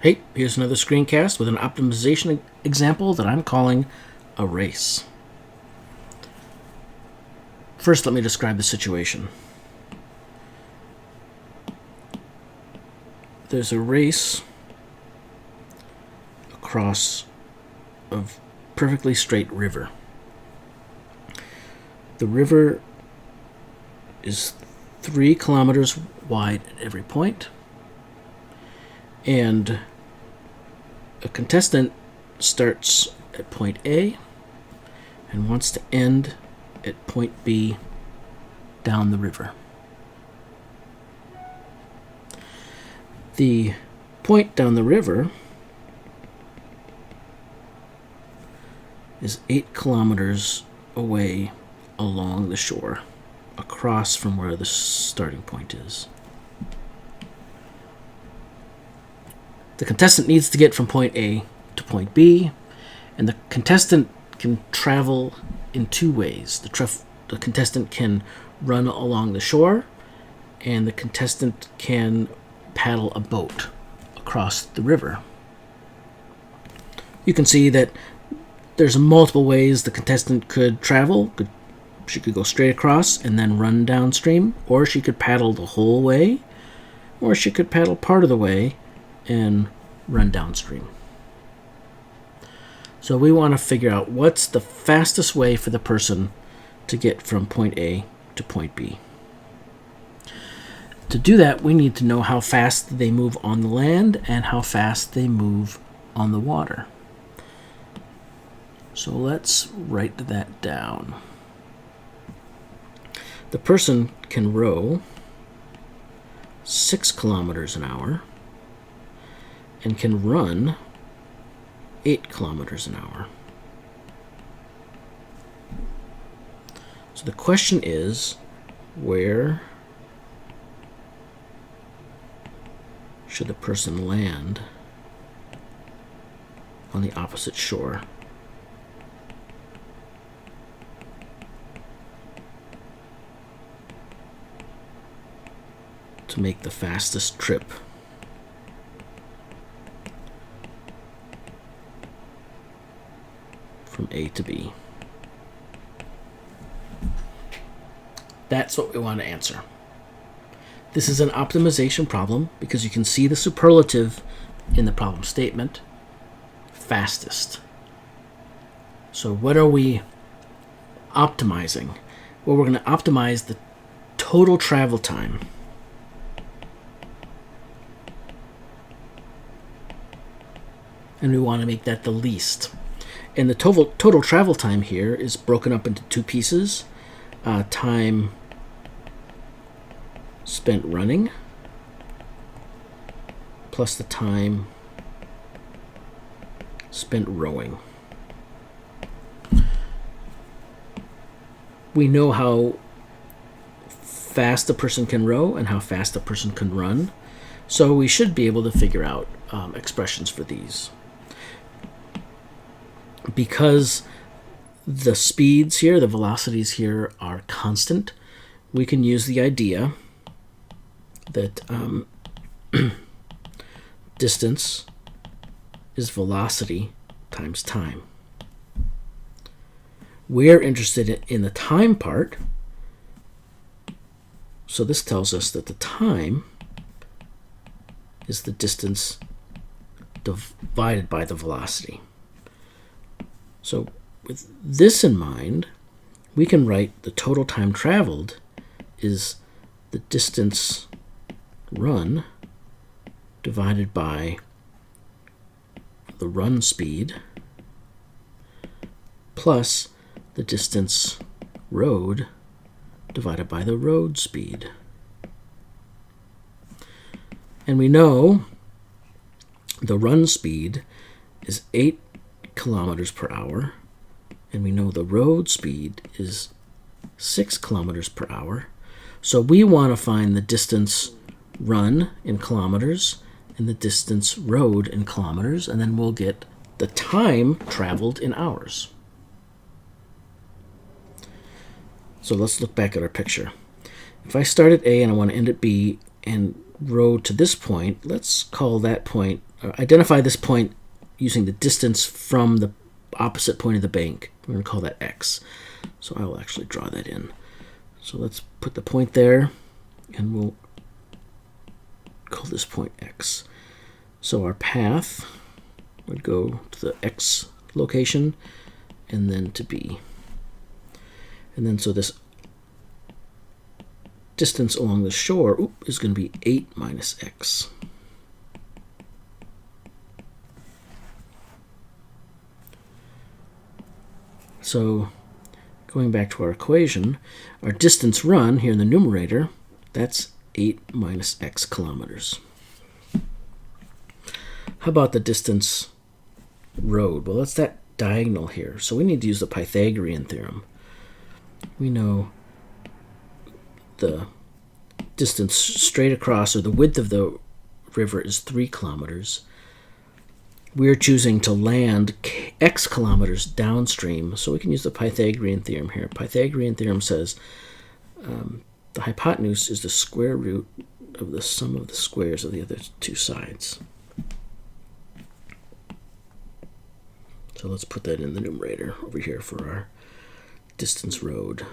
Hey, here's another screencast with an optimization example that I'm calling a race. First, let me describe the situation. There's a race across a perfectly straight river. The river is 3 kilometers wide at every point, and a contestant starts at point A and wants to end at point B down the river. The point down the river is 8 kilometers away along the shore, across from where the starting point is. The contestant needs to get from point A to point B, and the contestant can travel in 2 ways. The contestant can run along the shore, and the contestant can paddle a boat across the river. You can see that there's multiple ways the contestant could travel. She could go straight across and then run downstream, or she could paddle the whole way, or she could paddle part of the way and run downstream. So we want to figure out what's the fastest way for the person to get from point A to point B. To do that, we need to know how fast they move on the land and how fast they move on the water. So let's write that down. The person can row 6 kilometers an hour and can run 8 kilometers an hour. So the question is, where should the person land on the opposite shore? To make the fastest trip from A to B. That's what we want to answer. This is an optimization problem because you can see the superlative in the problem statement, fastest. So what are we optimizing? Well, we're going to optimize the total travel time. And we want to make that the least. And the total travel time here is broken up into 2 pieces. Time spent running plus the time spent rowing. We know how fast a person can row and how fast a person can run, so we should be able to figure out expressions for these. Because the speeds here, the velocities here are constant, we can use the idea that distance is velocity times time. We're interested in the time part, so this tells us that the time is the distance divided by the velocity. So with this in mind, we can write the total time traveled is the distance run divided by the run speed plus the distance rowed divided by the road speed. And we know the run speed is 8 kilometers per hour, and we know the road speed is 6 kilometers per hour. So we want to find the distance run in kilometers and the distance rowed in kilometers, and then we'll get the time traveled in hours. So let's look back at our picture. If I start at A and I want to end at B, and road to this point, let's call that point, identify this point using the distance from the opposite point of the bank. We're going to call that x. So I will actually draw that in. So let's put the point there, and we'll call this point x. So our path would go to the x location and then to B. And then so this distance along the shore is going to be 8 minus x. So going back to our equation, our distance run here in the numerator, that's 8 minus x kilometers. How about the distance rowed? Well, that's that diagonal here. So we need to use the Pythagorean theorem. We know the distance straight across, or the width of the river, is 3 kilometers. We're choosing to land x kilometers downstream, so we can use the Pythagorean theorem here. Pythagorean theorem says the hypotenuse is the square root of the sum of the squares of the other two sides. So let's put that in the numerator over here for our distance rowed.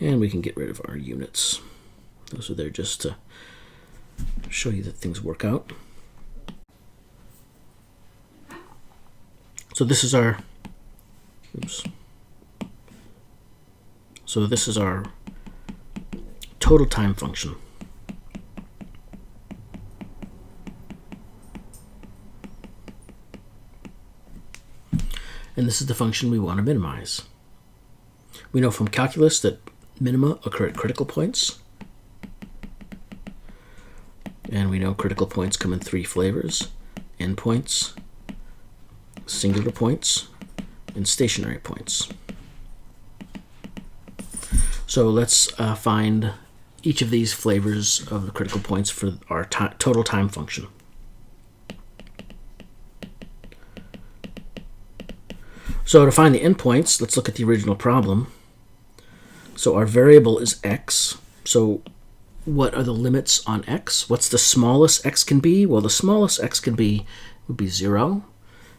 And we can get rid of our units. Those are there just to show you that things work out. So this is our total time function. And this is the function we want to minimize. We know from calculus that minima occur at critical points. And we know critical points come in 3 flavors: endpoints, singular points, and stationary points. So let's find each of these flavors of the critical points for our total time function. So to find the endpoints, let's look at the original problem. So our variable is x. So what are the limits on x? What's the smallest x can be? Well, the smallest x can be would be 0,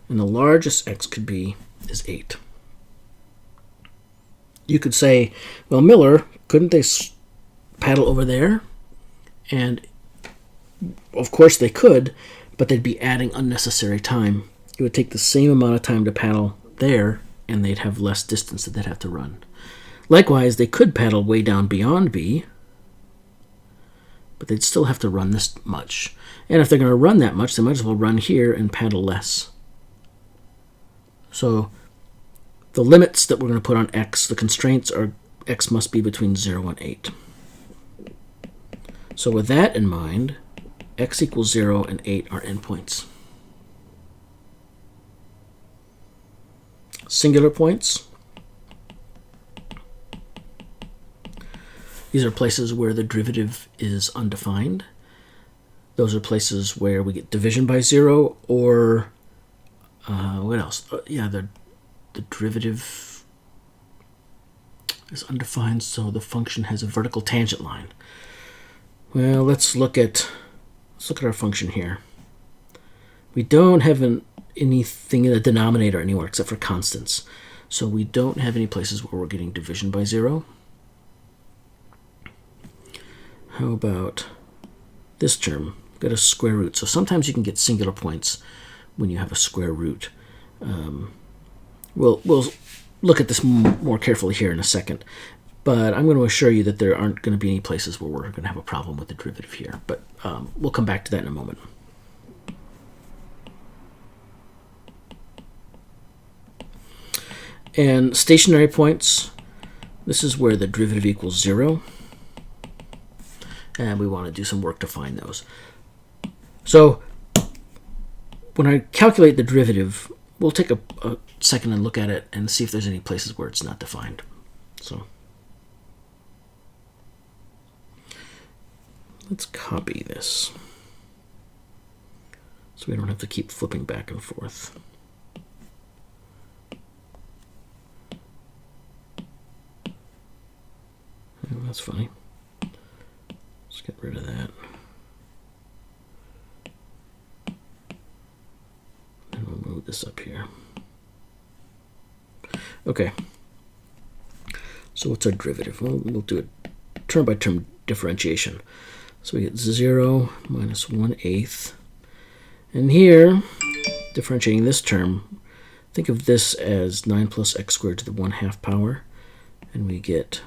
and the largest x could be is 8. You could say, well, Miller, couldn't they paddle over there? And of course they could, but they'd be adding unnecessary time. It would take the same amount of time to paddle there, and they'd have less distance that they'd have to run. Likewise, they could paddle way down beyond B, but they'd still have to run this much. And if they're going to run that much, they might as well run here and paddle less. So the limits that we're going to put on x, the constraints are x must be between 0 and 8. So with that in mind, x equals 0 and 8 are endpoints. Singular points. These are places where the derivative is undefined. Those are places where we get division by 0, or what else? The derivative is undefined, so the function has a vertical tangent line. Well, let's look at our function here. We don't have anything in the denominator anywhere except for constants. So we don't have any places where we're getting division by 0. How about this term? We've got a square root. So sometimes you can get singular points when you have a square root. We'll look at this more carefully here in a second. But I'm going to assure you that there aren't going to be any places where we're going to have a problem with the derivative here. But we'll come back to that in a moment. And stationary points, this is where the derivative equals 0. And we want to do some work to find those. So when I calculate the derivative, we'll take a second and look at it and see if there's any places where it's not defined. So let's copy this so we don't have to keep flipping back and forth. that's funny. Let's get rid of that. And we'll move this up here. Okay. So what's our derivative? Well, we'll do a term-by-term differentiation. So we get 0 minus 1/8. And here, differentiating this term, think of this as 9 plus x squared to the 1/2 power. And we get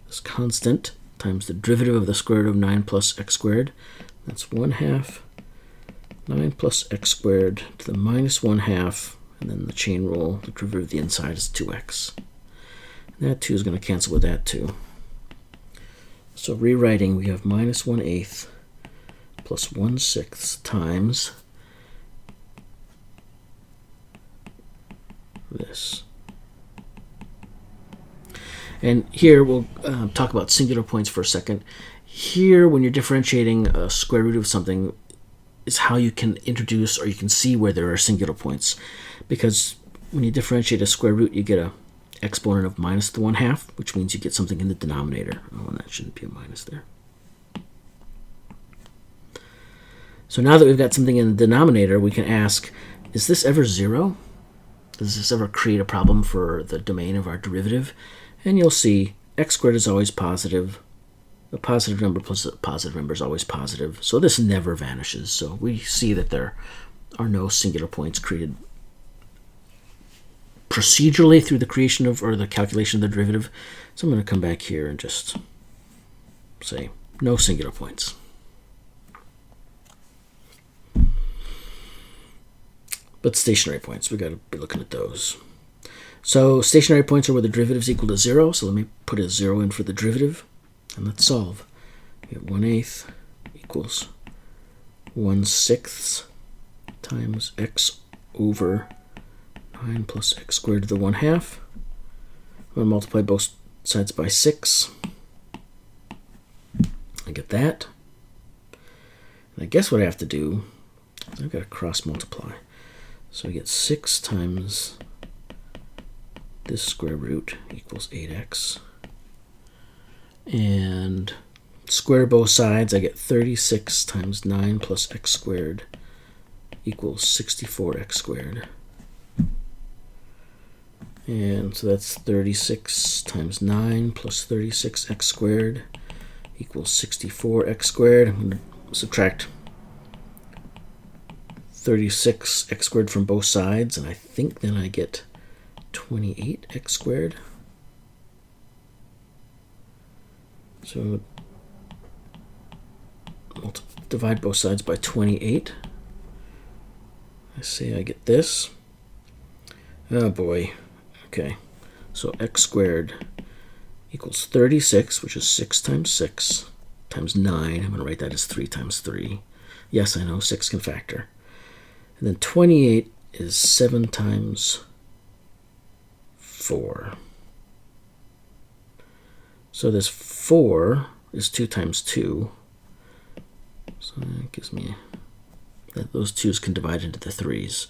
this constant times the derivative of the square root of 9 plus x squared. That's 1/2 9 plus x squared to the minus 1/2. And then the chain rule, the derivative of the inside is 2x. And that 2 is going to cancel with that 2. So rewriting, we have minus 1/8 plus 1/6 times this. And here we'll talk about singular points for a second. Here, when you're differentiating a square root of something, is how you can introduce or you can see where there are singular points. Because when you differentiate a square root, you get a exponent of minus the 1/2, which means you get something in the denominator. Oh, and that shouldn't be a minus there. So now that we've got something in the denominator, we can ask, is this ever 0? Does this ever create a problem for the domain of our derivative? And you'll see x squared is always positive. A positive number plus a positive number is always positive. So this never vanishes. So we see that there are no singular points created procedurally through the creation of, or the calculation of the derivative. So I'm going to come back here and just say no singular points. But stationary points, we've got to be looking at those. So stationary points are where the derivative is equal to 0. So let me put a 0 in for the derivative. And let's solve. We get 1/8 equals 1/6 times x over 9 plus x squared to the 1/2. I'm going to multiply both sides by 6. I get that. And I guess what I have to do is I've got to cross multiply. So I get 6 times this square root equals 8x. And square both sides, I get 36 times 9 plus x squared equals 64x squared. And so that's 36 times 9 plus 36x squared equals 64x squared. I'm going to subtract 36x squared from both sides, and I think then I get 28x squared. So divide both sides by 28. I say I get this. Oh boy. Okay. So x squared equals 36, which is 6 times 6 times 9. I'm going to write that as 3 times 3. Yes, I know 6 can factor. And then 28 is 7 times 4. So this 4 is 2 times 2. So that gives me that those 2's can divide into the 3's.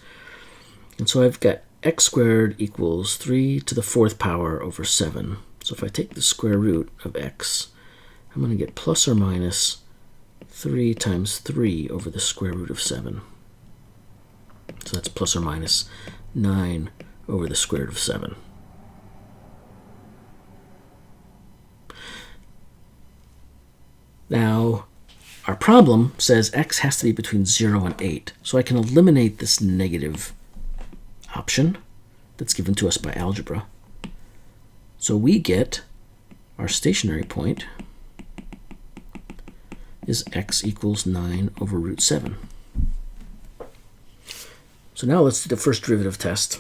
And so I've got x squared equals 3 to the 4th power over 7. So if I take the square root of x, I'm going to get plus or minus 3 times 3 over the square root of 7. So that's plus or minus 9 over the square root of 7. Now, our problem says x has to be between 0 and 8. So I can eliminate this negative option that's given to us by algebra. So we get our stationary point is x equals 9 over root 7. So now let's do the first derivative test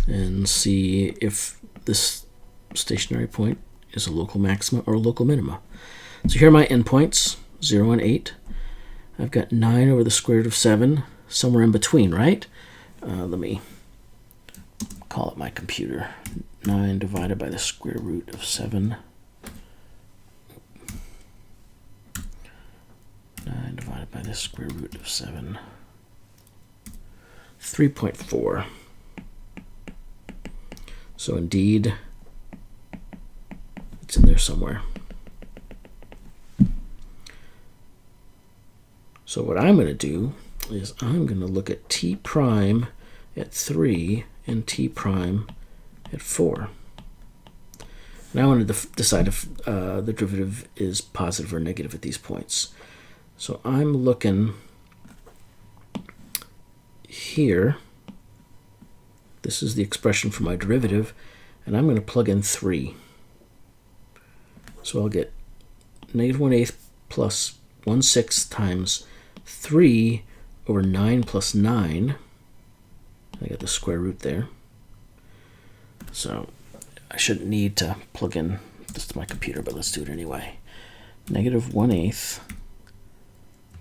and see if this stationary point is a local maxima or a local minima. So here are my endpoints, 0 and 8. I've got 9 over the square root of 7, somewhere in between, right? Let me call it my computer. 9 divided by the square root of 7. 9 divided by the square root of 7. 3.4. So indeed, it's in there somewhere. So what I'm going to do is I'm going to look at t prime at 3 and t prime at 4. Now I want to decide if the derivative is positive or negative at these points. So I'm looking here. This is the expression for my derivative, and I'm going to plug in 3. So I'll get negative 1/8 plus 1/6 times 3 over 9 plus 9. I got the square root there. So I shouldn't need to plug in this to my computer, but let's do it anyway. Negative 1/8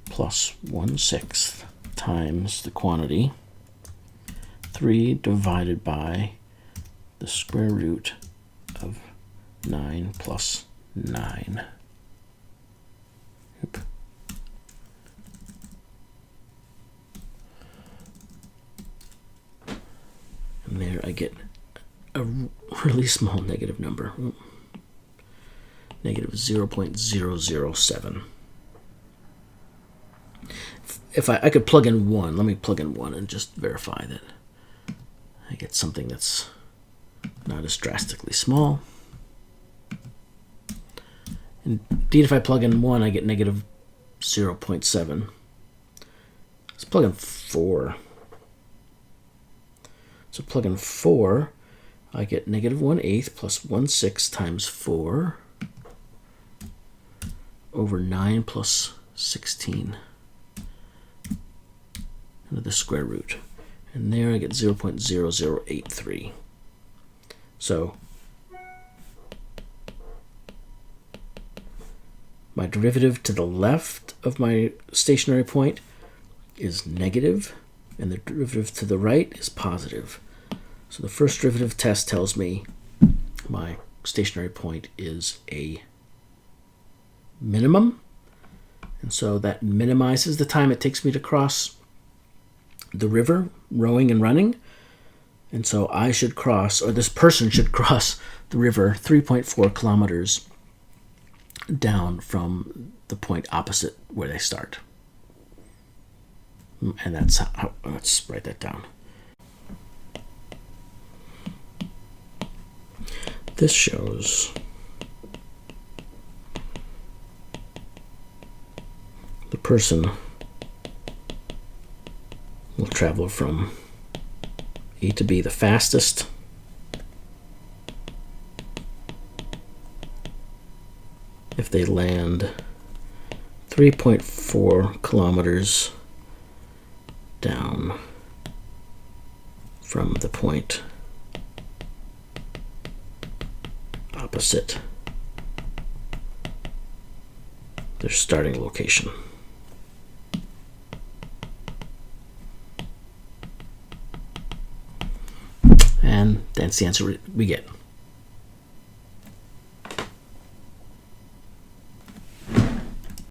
plus 1/6 times the quantity, 3 divided by the square root of 9 plus 9. Oop. And there I get a really small negative number. Negative 0.007. If I could plug in 1, let me plug in 1 and just verify that I get something that's not as drastically small. Indeed, if I plug in 1, I get negative 0.7. Let's plug in 4. So plug in 4, I get negative 1/8 plus 1/6 times 4 over 9 plus 16 under the square root. And there I get 0.0083. So my derivative to the left of my stationary point is negative, and the derivative to the right is positive. So the first derivative test tells me my stationary point is a minimum, and so that minimizes the time it takes me to cross the river, rowing and running. And so I should cross, or this person should cross the river 3.4 kilometers down from the point opposite where they start. And that's how, let's write that down. This shows the person will travel from A to B the fastest, if they land 3.4 kilometers down from the point opposite their starting location. And that's the answer we get.